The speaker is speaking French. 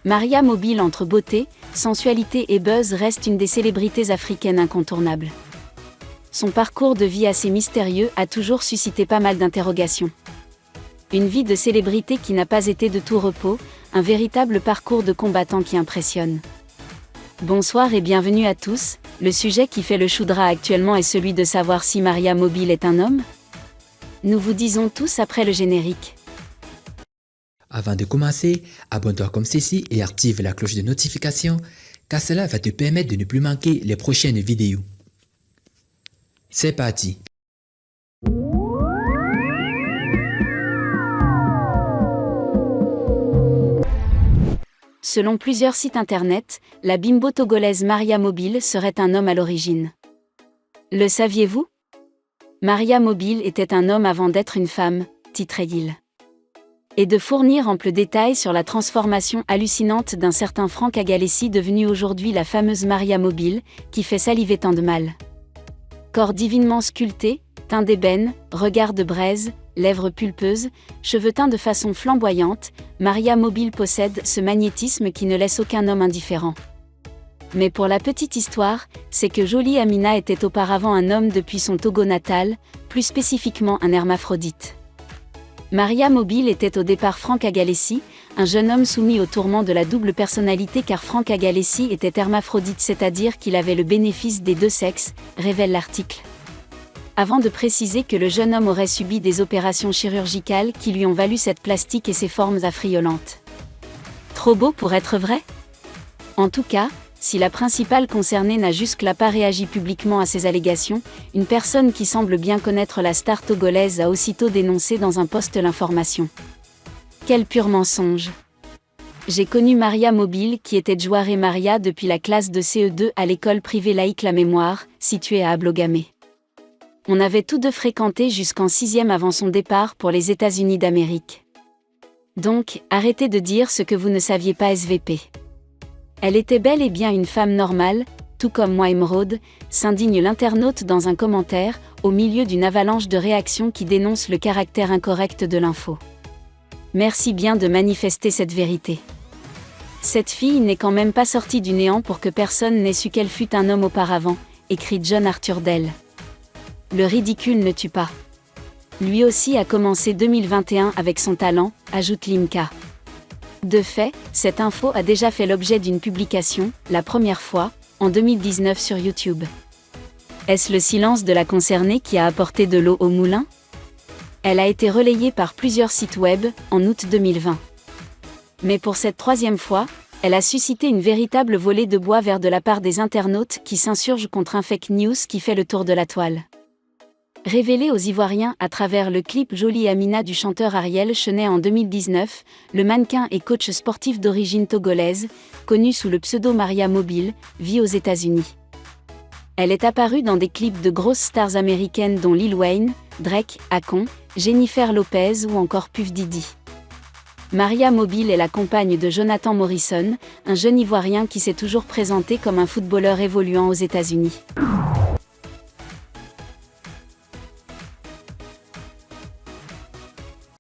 Maria Mobile, entre beauté, sensualité et buzz, reste une des célébrités africaines incontournables. Son parcours de vie assez mystérieux a toujours suscité pas mal d'interrogations. Une vie de célébrité qui n'a pas été de tout repos, un véritable parcours de combattant qui impressionne. Bonsoir et bienvenue à tous. Le sujet qui fait le choudra actuellement est celui de savoir si Maria Mobile est un homme. Nous vous disons tous après le générique. Avant de commencer, abonne-toi comme ceci et active la cloche de notification, car cela va te permettre de ne plus manquer les prochaines vidéos. C'est parti! Selon plusieurs sites internet, la bimbo togolaise Maria Mobile serait un homme à l'origine. Le saviez-vous? Maria Mobile était un homme avant d'être une femme, titrait-il. Et de fournir amples détails sur la transformation hallucinante d'un certain Franck Agalessi devenu aujourd'hui la fameuse Maria Mobile, qui fait saliver tant de mal. Corps divinement sculpté, teint d'ébène, regard de braise, lèvres pulpeuses, cheveux teints de façon flamboyante, Maria Mobile possède ce magnétisme qui ne laisse aucun homme indifférent. Mais pour la petite histoire, c'est que Jolie Amina était auparavant un homme depuis son Togo natal, plus spécifiquement un hermaphrodite. Maria Mobile était au départ Franck Agalessi, un jeune homme soumis au tourment de la double personnalité car Franck Agalessi était hermaphrodite, c'est-à-dire qu'il avait le bénéfice des deux sexes, révèle l'article. Avant de préciser que le jeune homme aurait subi des opérations chirurgicales qui lui ont valu cette plastique et ses formes affriolantes. Trop beau pour être vrai? En tout cas, si la principale concernée n'a jusque-là pas réagi publiquement à ces allégations, une personne qui semble bien connaître la star togolaise a aussitôt dénoncé dans un post l'information. Quel pur mensonge! J'ai connu Maria Mobile qui était Djouaré Maria depuis la classe de CE2 à l'école privée laïque La Mémoire, située à Ablogamé. On avait tous deux fréquenté jusqu'en 6e avant son départ pour les États-Unis d'Amérique. Donc, arrêtez de dire ce que vous ne saviez pas SVP. Elle était bel et bien une femme normale, tout comme moi émeraude, s'indigne l'internaute dans un commentaire, au milieu d'une avalanche de réactions qui dénoncent le caractère incorrect de l'info. Merci bien de manifester cette vérité. Cette fille n'est quand même pas sortie du néant pour que personne n'ait su qu'elle fut un homme auparavant, écrit John Arthur Dell. Le ridicule ne tue pas. Lui aussi a commencé 2021 avec son talent, ajoute Limca. De fait, cette info a déjà fait l'objet d'une publication, la première fois, en 2019 sur YouTube. Est-ce le silence de la concernée qui a apporté de l'eau au moulin? Elle a été relayée par plusieurs sites web, en août 2020. Mais pour cette troisième fois, elle a suscité une véritable volée de bois vert de la part des internautes qui s'insurgent contre un fake news qui fait le tour de la toile. Révélé aux Ivoiriens à travers le clip Jolie Amina du chanteur Ariel Chenet en 2019, le mannequin et coach sportif d'origine togolaise, connu sous le pseudo Maria Mobile, vit aux États-Unis. Elle est apparue dans des clips de grosses stars américaines dont Lil Wayne, Drake, Akon, Jennifer Lopez ou encore Puff Diddy. Maria Mobile est la compagne de Jonathan Morrison, un jeune Ivoirien qui s'est toujours présenté comme un footballeur évoluant aux États-Unis.